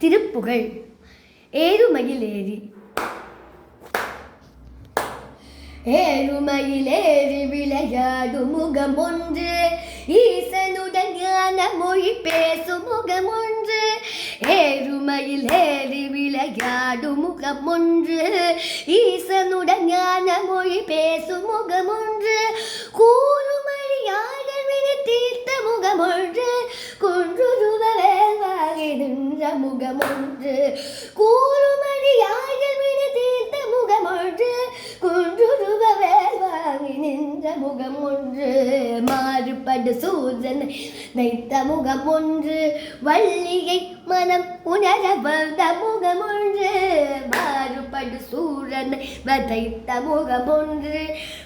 திருப்புகழ். ஏறுமயிலேறி. ஏறுமயிலேறி விளையாடும் முகம் ஒன்று, ஈசனுடன் ஞான மொழி பேசும் முகம் ஒன்று. ஏறுமயிலேறி விளையாடும் முகம் ஒன்று, ஈசனுடன் ஞான மொழி பேசும் முகம் ஒன்று. கூறுமழியாளர் வினை தீர்த்த முகம் ஒன்று, குன்றுருவ வேல்வாகி நின்ற முகம் ஒன்று. கூறுமழியாளர் வினை தீர்த்த முகம் ஒன்று, குன்றுருவ வேல்வாகி நின்ற முகம் ஒன்று. மாறுபடு சூரனை வைத்த முகம் ஒன்று, வள்ளியை மனம் உணர வந்த முகம் ஒன்று. மாறுபடு சூரனை வதைத்த முகம் ஒன்று,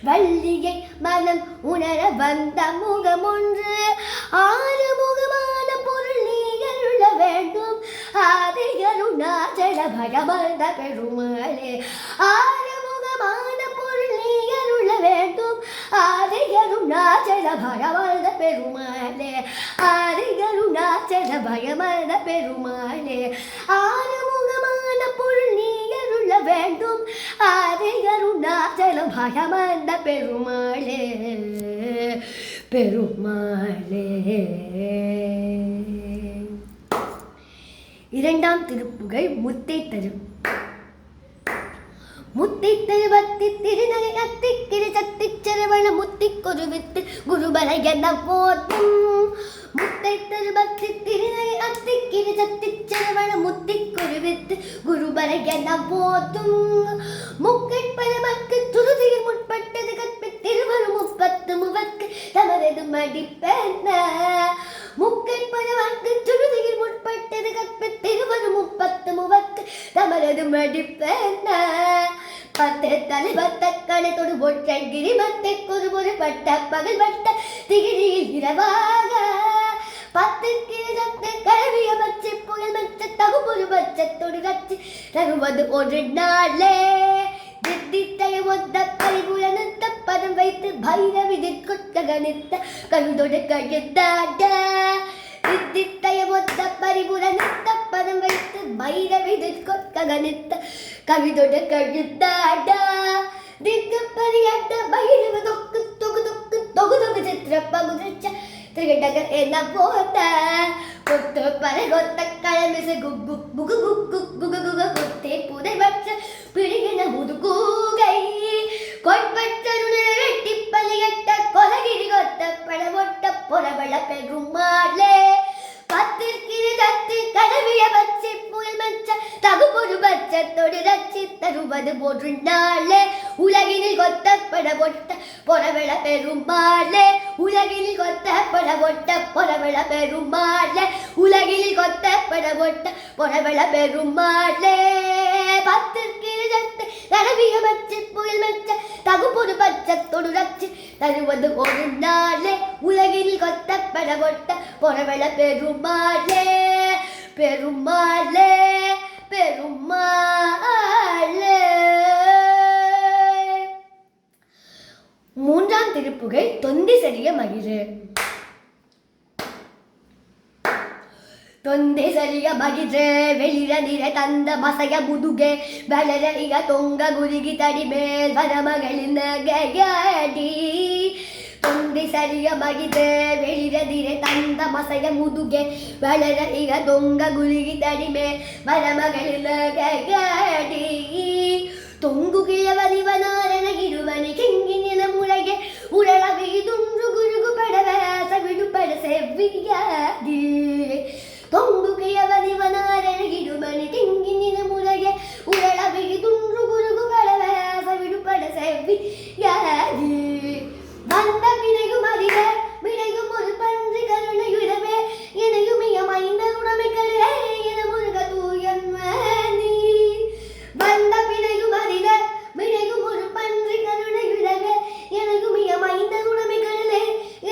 வள்ளியை மனம் உணர வந்த முகம் ஒன்று. ஆறு முகமான பொருள் நீ அருள வேண்டும், ஆதி அருணாச்சல பகவந்த பெருமாளே. ஆறு முகமான பொருள் நீ அருள வேண்டும், ஆதி அருணாச்சல பகவந்த பெருமாளே. ஆதி அருணாச்சல பகவந்த பெருமாளே. ஆறு முகமான பொருள் நீ அருள வேண்டும், ஆதி அருணாச்சல பகவந்த பெருமாளே. பெருமாளே. இரண்டாம் திருப்புகழ். முத்தை தரு. முத்தை தருவத்தி திருநகை அத்தி கிருசக்தி செருவள முத்தி கொருவித்து குருபர என போதும். முத்தை தருவத்தி திருநகை அத்தி கிருசக்தி செருவள முத்தி கொருவித்து குருபர என போதும். முக்கட்பரமக்கு துருதியில் முற்பட்டது கற்பி திருவரு முப்பத்து முவக்கு தமரது மடிப்பென. முக்கட்பரமக்கு துருதியில் முற்பட்டது கற்பி திருவரு முப்பத்து முவக்கு தமரது மடிப்பென. பத்து தலைவத்த கணத்தோடு ஒற்றை கிரிமத்தை ஒரு பட்ட பகல் வட்ட திகிரியில் இரவாக. பத்து கிரத்தை கழுவிய பச்சை புயல் மச்ச தகுபொரு பட்சத்தோடு ரச்சி தருவது ஒரு நாளே. தித்தித்தைய ஒத்த பரிபுலனுத்த பதம் வைத்து பைரவிதி கொட்ட கணித்த கழுதோடு கழுத்தாட. தித்தித்தைய ஒத்த பரிபுலனுத்த பதம் வைத்து பைரவிதி கொட்ட கணித்த கவிதோடு கழுத்தாட. திக்கு பரியாட்ட பைரவ தொக்கு தொகு தொக்கு தொகு தொகு சித்திர பகுதிச்ச திருகடகர் என்ன போட்ட. கொத்து பரகொத்த கழமிசு குக்கு குகு குக்கு குகு குகு கொத்தே புதை வச்ச பிடிகின முதுகூகை. கொட்பற்றருணை வெட்டி பலியட்ட கொலகிரி கொத்த பழவொட்ட பொறவள பெருமாளே. பத்திற்கிரு தத்து கடவிய பச்சை புயல் மச்ச தகுபொரு பட்சத்தோடு ரச்சி தருவது ஒரு நாளே. உலகினில் கொத்த படவொட்ட பொறவள பெருமாளே. உலகினில் கொத்த படவொட்ட பொறவள பெருமாளே. உலகினில் கொத்த படவொட்ட பொறவள பெருமாளே. பத்திற்கிரு தத்து கடவிய பச்சை புயல் மச்ச தகுபொரு பட்சத்தோடு ரச்சி தருவது ஒரு நாளே. உலகினில் கொத்த படவொட்ட பொறவள பெருமாளே. பெருமாளே. பெருமாளே. மூன்றாம் திருப்புகழ். தொந்தி சரிய மகிழ். தொந்தி சரிய மகிழ் வெளிர நிற தந்த மசைய முதுகே வளரிய தொங்க குருகி தடி மேல் வரமகளின் நகையடி. தொந்தி சரிய மகிழ் வெளிர நிற தந்த மசைய முதுகே வளரிய தொங்க குருகி தடி மேல் வரமகளின் நகையடி. தொங்கு கிழவனிவனாரண இருவனி கிங்கின முறையே உரளவிதுன்று குருகு படவேச விடுபட செவ்வியாதி. தொங்கு கிழவனிவனாரண இருவனி கிங்கின முறையே உரளவிதுன்று குருகு படவேச விடுபட செவ்வியாதி. வந்த வினையும் அறிக வினையும் ஒரு பன்றி கருணையுடவே இணையும் இயமைந்த உடமைகளே என முருக தூயன்மணி. வந்த பிணையும் அறிக வினையும் ஒரு பன்றி கருணையுடவே இணையும் இயமைந்த உடமைகளே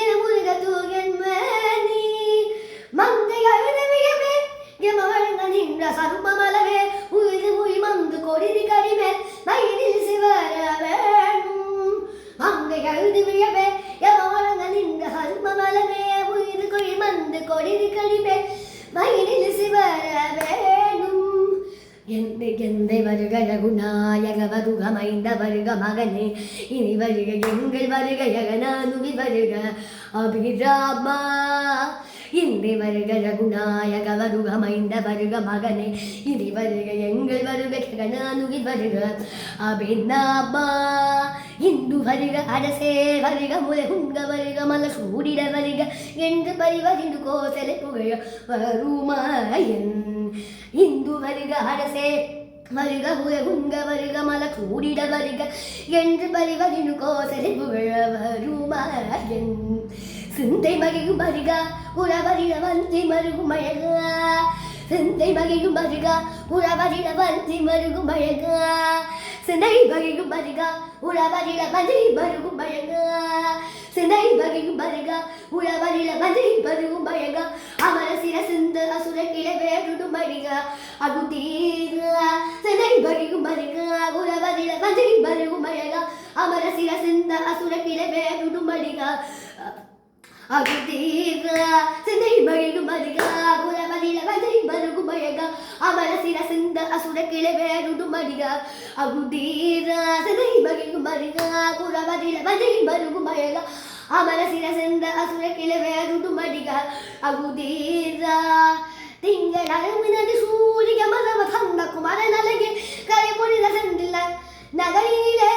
என முருக தூயன்மணி. மந்தை அழுதவியவே எமவழங்க நின்ற சருமமலவே உயிர் உய் மந்து கொடிதி கடிமே மயிலில் சிவர வேணும். மங்கை அழுதவியவே எமவழங்க நின்ற சருமமலவே உயிர் கொய் மந்து கொடிதி கடிமே மயிலில் சிவர வேணும். எந்தை வருக ரகுநாயக வருக மைந்த வருக மகனே இனி வருக எங்கள் வருக யகனானுவி வருக அபிராமா இந்தி வருக ரகுநாயக வருக மைந்த வருக மகனே இனி வருக எங்கள் வருக யகனானுவி வருக அபிராமா இந்து வருக அரசே வருக முலகுங்க வருக மலசூடிட வருக என்று பரிவரிந்து கோசலை புகழ வருமாயன் இந்து வருக அரசே வருக உலகுங்க வருக மலசூடிட வருக என்று பரிவரிந்து கோசலை புகழ வருமாயன் சிந்தை மகிழும் வருக உறவரிட வந்தி மருகும் அழகா சிந்தை மகிழும் வருக உறவரிட வந்தி மருகும் அழகா சினை மகிழும் வருக உறவரிட வந்தி மருகும் அழகா சினை மகிழும் வருக உறவரிட வந்தி மருகும் அழகா அமர சிரசிந்த அசுர கிளவேடும் அழிக அகுதீர சினை மகிழும் வருக உறவரிட வந்தி மருகும் அழகா அமர சிரசிந்த அசுர கிளவேடும் அழிக அகுதீர சினை மகிழும் வருக உறவரிட வந்தி மருகும் அழகா அமர சிரசிந்த அசுர கிளவேடும் அழிக அகுதீர சினை மகிழும் வருக உறவரிட வந்தி மருகும் அழகா அமர சிரசிந்த அசுர கிளவேடும் அழிக அகுதீர திங்கள் அழகுனது சூரிய மரவ தந்த குமர நலகே கரை பொழித செந்தில்ல நகரிலே